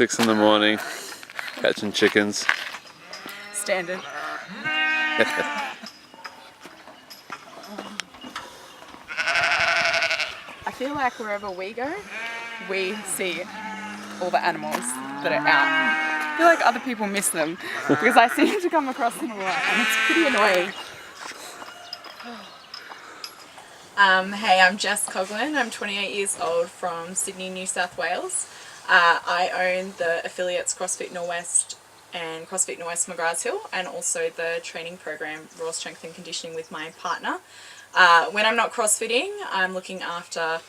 6 in the morning, catching chickens. Standard. I feel like wherever we go, we see all the animals that are out. I feel like other people miss them because I seem to come across them a lot and it's pretty annoying. Hey, I'm Jess Coughlan. I'm 28 years old from Sydney, New South Wales. I own the affiliates CrossFit Norwest and CrossFit Norwest McGraths Hill, and also the training program Raw Strength and Conditioning with my partner. When I'm not CrossFitting, I'm looking after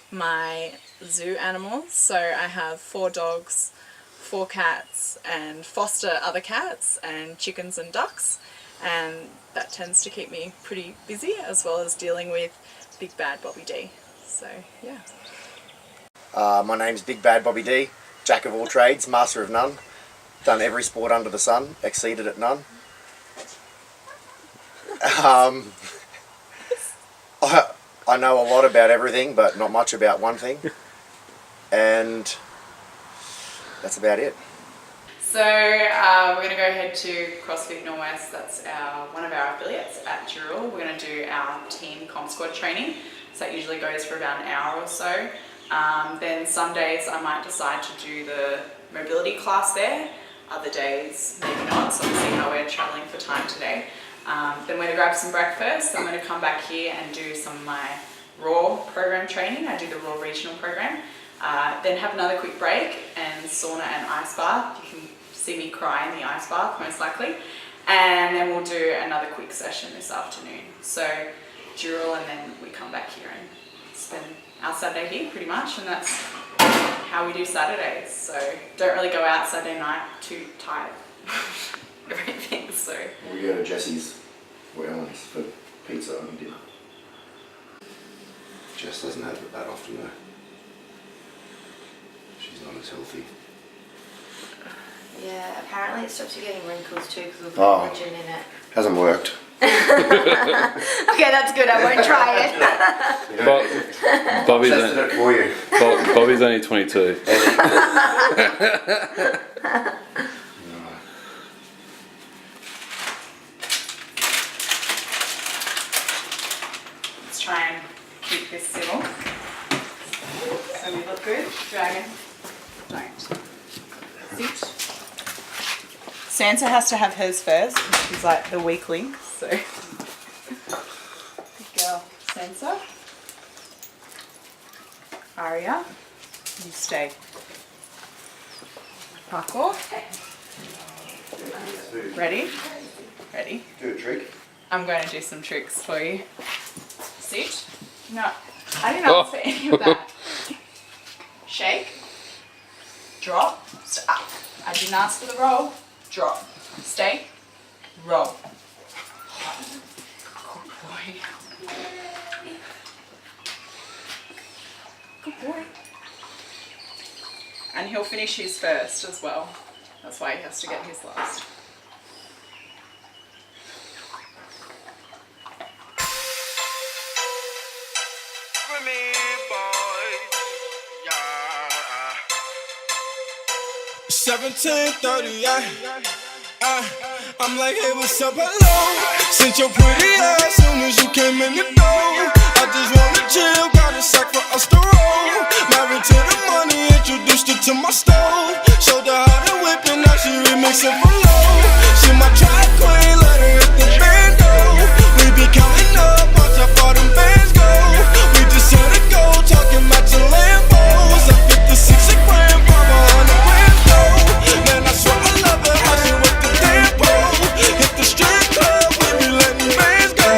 my zoo animals. So I have 4 dogs, 4 cats, and foster other cats and chickens and ducks, and that tends to keep me pretty busy, as well as dealing with Big Bad Bobby D. So yeah. My name's Big Bad Bobby D, jack of all trades, master of none. Done every sport under the sun, exceeded at none. I know a lot about everything, but not much about one thing. And that's about it. So we're going to go ahead to CrossFit Norwest. That's one of our affiliates at Dural. We're going to do our team comp squad training. So that usually goes for about an hour or so. Then some days I might decide to do the mobility class there. Other days maybe not, so we'll see how we're travelling for time today. Then we're going to grab some breakfast. I'm going to come back here and do some of my raw program training. I do the raw regional program. Then have another quick break and sauna and ice bath. You can see me cry in the ice bath most likely. And then we'll do another quick session this afternoon. So Dural, and then we come back here and spend our Saturday here pretty much, and that's how we do Saturdays. So don't really go out Saturday night, too tired. Everything, so. We go to Jesse's Wellness for pizza and dinner. Jess doesn't have it that often though. She's not as healthy. Yeah, apparently it stops you getting wrinkles too because of the collagen in it. Hasn't worked. Okay, that's good. I won't try it. Bobby's Tested it for you. Bobby's only 22. Let's try and keep this civil. So we look good. Dragon, don't. Sit. Sansa has to have hers first because she's like the weakling. So, good girl, Sansa. Aria, you stay. Parkour. Ready? Ready? Do a trick. I'm going to do some tricks for you. Sit. No, I didn't ask for any of that. Shake. Drop. Stop. I didn't ask for the roll. Drop. Stay. Roll. Good boy. Good boy. And he'll finish his first as well. That's why he has to get his last. For me, boy. Yeah. 17:38. I'm like, hey, what's up, hello? Sent your pretty ass soon as you came in the door. I just wanna chill, got a sack for us to roll. Married to the money, introduced her to my stove. Showed her how to whip and now she remixing for low. She my track queen, let her hit the bando. We be counting up, watch how far them bands go. We just hit a go, talking about your Lambos. I 56 a gram, 500 grams though. Man, I swear I love her, how she with the tempo. Hit the strip club, we be letting bands go.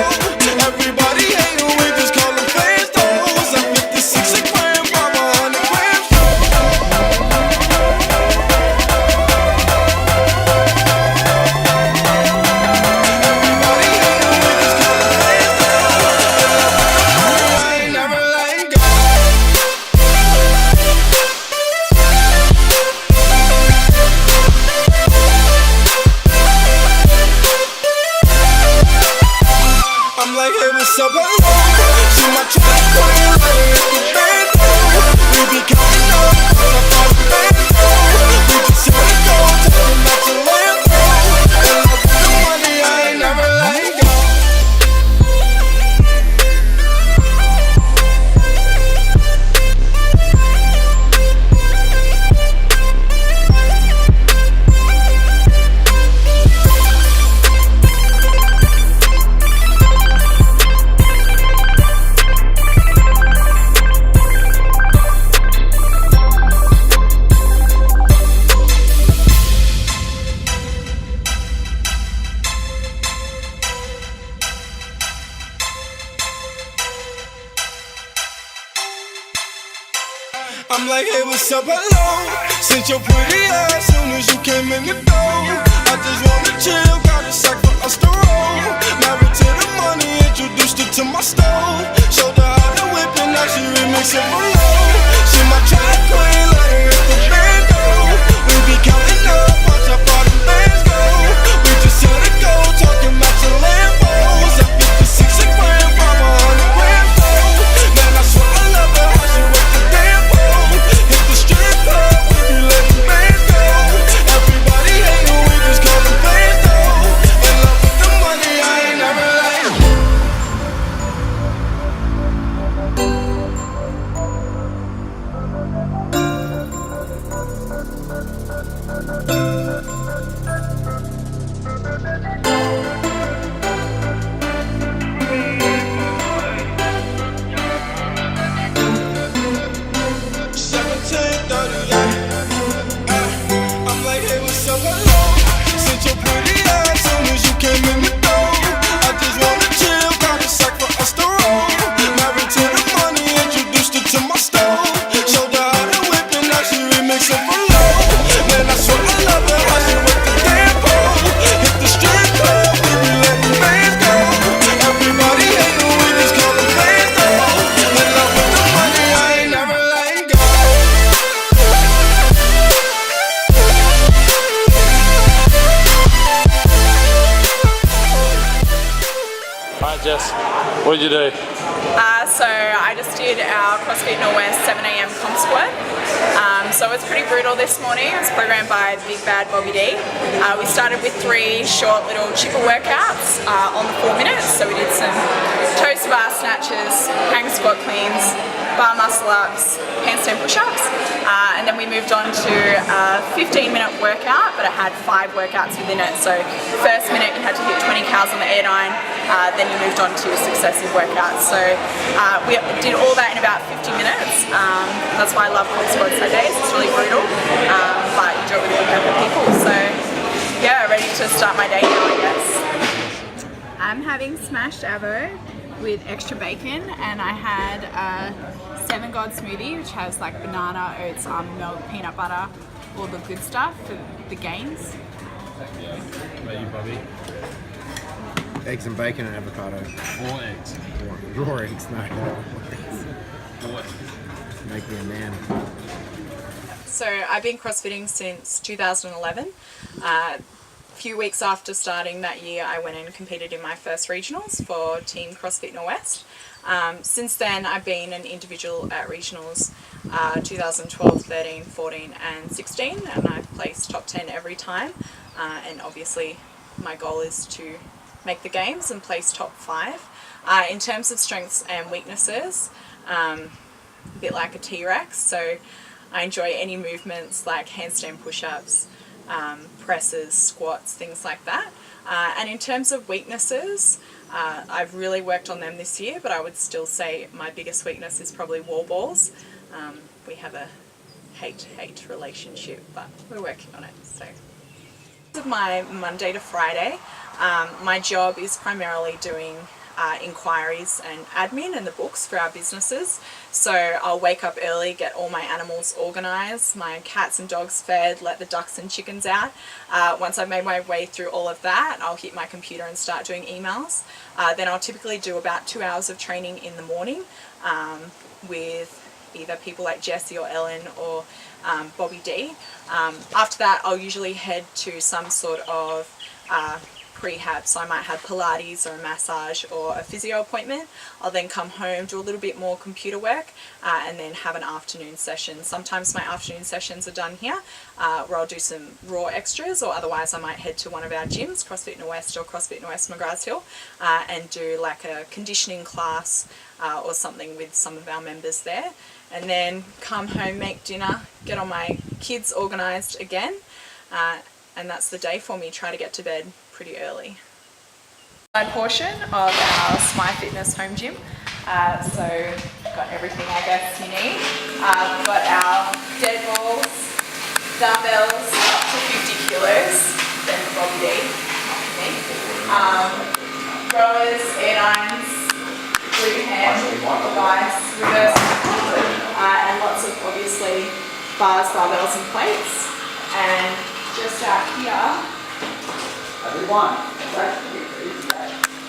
Everybody hate her, we just call them fans though. I 56 a gram, 500 grams though. Everybody hate her, we just call them fans though. I ain't never letting go. I'm like, hey, what's up, hello? She my track queen, let her hit the bando. We be counting up, watch how far the bands go. We I'm like, hey, what's up, hello? Since your pretty ass soon as you came in the door. I just wanna chill, got a sack for us to roll. Married to the money, introduced her to my stove. Showed her how to whip and now she remixing for low. She my track queen, let her hit the band go. We be counting up, watch how far the bands go. We just set a goal, talking about your Lambos. Up 56 a gram, 500 grand fold. Man, I swear I love her, how she work the damn pole. Hit the strip club, we be letting bands go. Everybody hating, we just call them fans though. In love with the money, I ain't never like. I'm like, hey, what's up, hello? Since your pretty ass soon as you came in the door. I just wanna chill, got a sack for us to roll. Married to the money, introduced her to my stove. Showed her how to whip and now she remixing for low. Man, I swear I love her, how she work the damn pole. Hit the strip club, we be letting fans go. Everybody hating, we just call them fans though. In love with the money, I ain't never letting go. Alright Jess, what did you do? So I just did our CrossFit Norwest 7 AM comp squat. So it's pretty brutal this morning. It's programmed by the big bad Bobby D. We started with 3 short little chipper workouts on the 4 minutes. So we did some toast bar snatches, hang squat cleans, bar muscle ups, handstand push-ups, and then we moved on to a 15-minute workout, but it had 5 workouts within it. So first minute you had to hit 20 cows on the air 9, then you moved on to successive workouts. So we did all that in about 50 minutes. That's why I love comp squats that days. It's really brutal, but you do it with a big group of people. So yeah, ready to start my day now, I guess. I'm having smashed avo with extra bacon, and I had a 7 God smoothie which has like banana, oats, almond milk, peanut butter, all the good stuff for the gains. What about you, Bobby? Eggs and bacon and avocado. 4 eggs. Raw eggs, no. 4 eggs. Make me a man. So I've been CrossFitting since 2011. A few weeks after starting that year, I went and competed in my first regionals for Team CrossFit Norwest. Since then, I've been an individual at regionals 2012, 13, 14 and 16, and I've placed top 10 every time. And obviously my goal is to make the games and place top 5. In terms of strengths and weaknesses, a bit like a T-Rex, so I enjoy any movements like handstand push-ups, presses, squats, things like that. And in terms of weaknesses, I've really worked on them this year, but I would still say my biggest weakness is probably wall balls. We have a hate-hate relationship, but we're working on it. So, my Monday to Friday, my job is primarily doing inquiries and admin and the books for our businesses. So I'll wake up early, get all my animals organised, my cats and dogs fed, let the ducks and chickens out. Once I've made my way through all of that, I'll hit my computer and start doing emails. Then I'll typically do about 2 hours of training in the morning with either people like Jessie or Ellen or Bobby D. After that, I'll usually head to some sort of prehab, so I might have Pilates or a massage or a physio appointment. I'll then come home, do a little bit more computer work, and then have an afternoon session. Sometimes my afternoon sessions are done here, where I'll do some raw extras, or otherwise I might head to one of our gyms, CrossFit Norwest or CrossFit Norwest McGrath's Hill, and do like a conditioning class or something with some of our members there. And then come home, make dinner, get all my kids organised again, and that's the day for me. Try to get to bed pretty early. My portion of our Smile Fitness home gym, so got everything I guess you need. We've got our dead balls, dumbbells up to 50 kilos, then Bobby D, not me. Rowers, air irons, glute hand, device, reverse, and lots of obviously bars, barbells and plates. And just out here,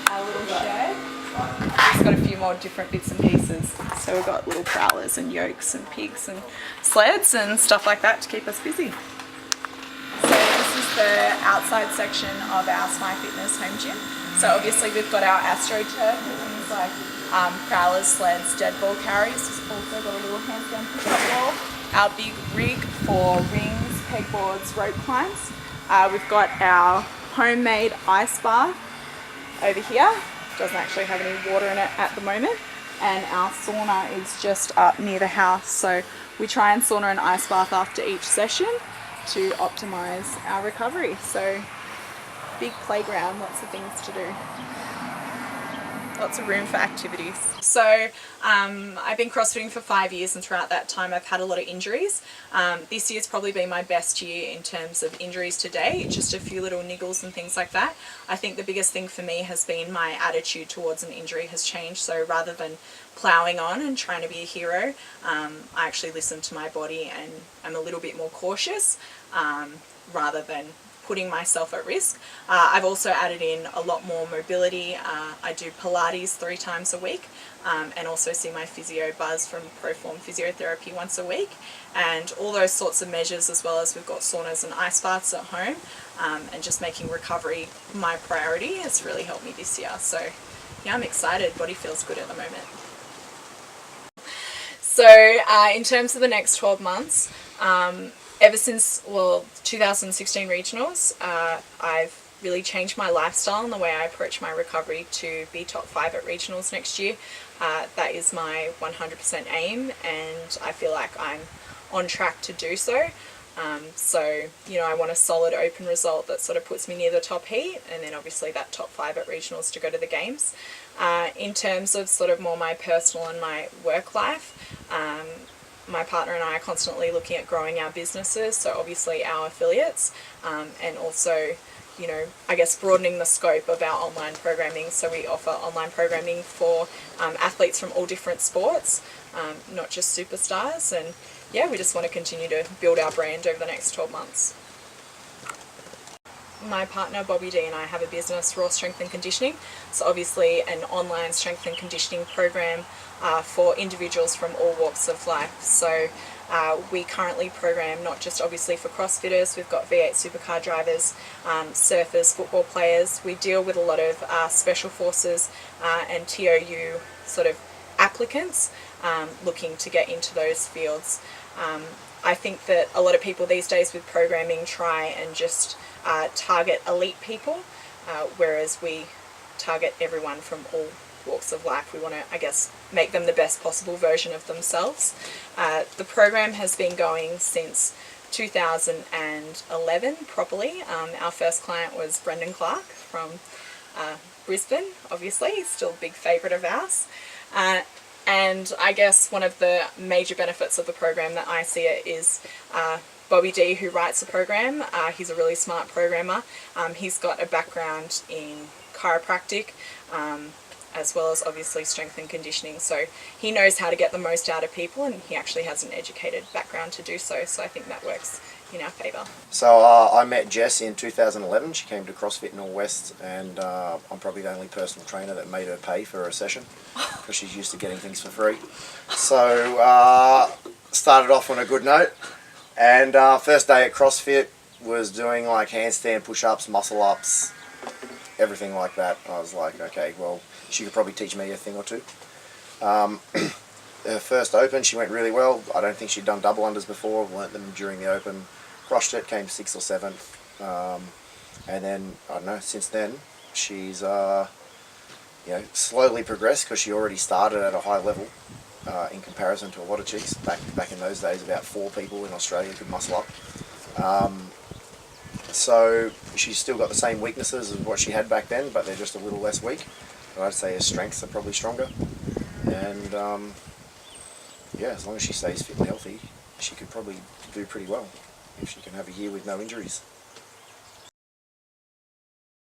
our little shed. It's got a few more different bits and pieces. So we've got little prowlers and yokes and pigs and sleds and stuff like that to keep us busy. So this is the outside section of our Smile Fitness home gym. So obviously we've got our AstroTurf, things like prowlers, sleds, dead ball carries. We've also got a little handstand push-up wall. Our big rig for rings, pegboards, rope climbs. We've got our homemade ice bath over here. Doesn't actually have any water in it at the moment. And our sauna is just up near the house. So we try and sauna an ice bath after each session to optimize our recovery. So big playground, lots of things to do. Lots of room for activities. So I've been CrossFitting for 5 years, and throughout that time I've had a lot of injuries. This year's probably been my best year in terms of injuries to date, just a few little niggles and things like that. I think the biggest thing for me has been my attitude towards an injury has changed. So rather than ploughing on and trying to be a hero, I actually listen to my body and I'm a little bit more cautious rather than putting myself at risk. I've also added in a lot more mobility. I do Pilates 3 times a week and also see my physio Buzz from Proform Physiotherapy once a week, and all those sorts of measures, as well as we've got saunas and ice baths at home, and just making recovery my priority has really helped me this year. So yeah, I'm excited. Body feels good at the moment. So in terms of the next 12 months, ever since, 2016 regionals, I've really changed my lifestyle and the way I approach my recovery to be top 5 at regionals next year. That is my 100% aim, and I feel like I'm on track to do so. So, you know, I want a solid open result that sort of puts me near the top heat, and then obviously that top 5 at regionals to go to the games. In terms of sort of more my personal and my work life, my partner and I are constantly looking at growing our businesses, so obviously our affiliates, and also, you know, I guess broadening the scope of our online programming. So we offer online programming for athletes from all different sports, not just superstars, and yeah, we just want to continue to build our brand over the next 12 months. My partner Bobby D and I have a business, Raw Strength and Conditioning. So obviously an online strength and conditioning program for individuals from all walks of life. So we currently program not just obviously for CrossFitters, we've got V8 supercar drivers, surfers, football players. We deal with a lot of special forces and TOU sort of applicants looking to get into those fields. I think that a lot of people these days with programming try and just target elite people, whereas we target everyone from all walks of life. We want to, I guess, make them the best possible version of themselves. The program has been going since 2011 properly. Our first client was Brendan Clark from Brisbane, obviously. He's still a big favourite of ours. And I guess one of the major benefits of the program that I see it is Bobby D, who writes the program. He's a really smart programmer. He's got a background in chiropractic, as well as obviously strength and conditioning. So he knows how to get the most out of people, and he actually has an educated background to do so. So I think that works in our favour. So I met Jess in 2011. She came to CrossFit Nor West, and I'm probably the only personal trainer that made her pay for a session because she's used to getting things for free. So started off on a good note, and first day at CrossFit was doing like handstand push-ups, muscle-ups, everything like that. I was like, okay, well, she could probably teach me a thing or two. Her first open, she went really well. I don't think she'd done double unders before. Learnt them during the open. Crushed it, came 6th or 7th. And then, I don't know, since then, she's you know, slowly progressed because she already started at a high level in comparison to a lot of chicks. Back in those days, about 4 people in Australia could muscle up. So she's still got the same weaknesses as what she had back then, but they're just a little less weak. But I'd say her strengths are probably stronger. And yeah, as long as she stays fit and healthy, she could probably do pretty well if she can have a year with no injuries.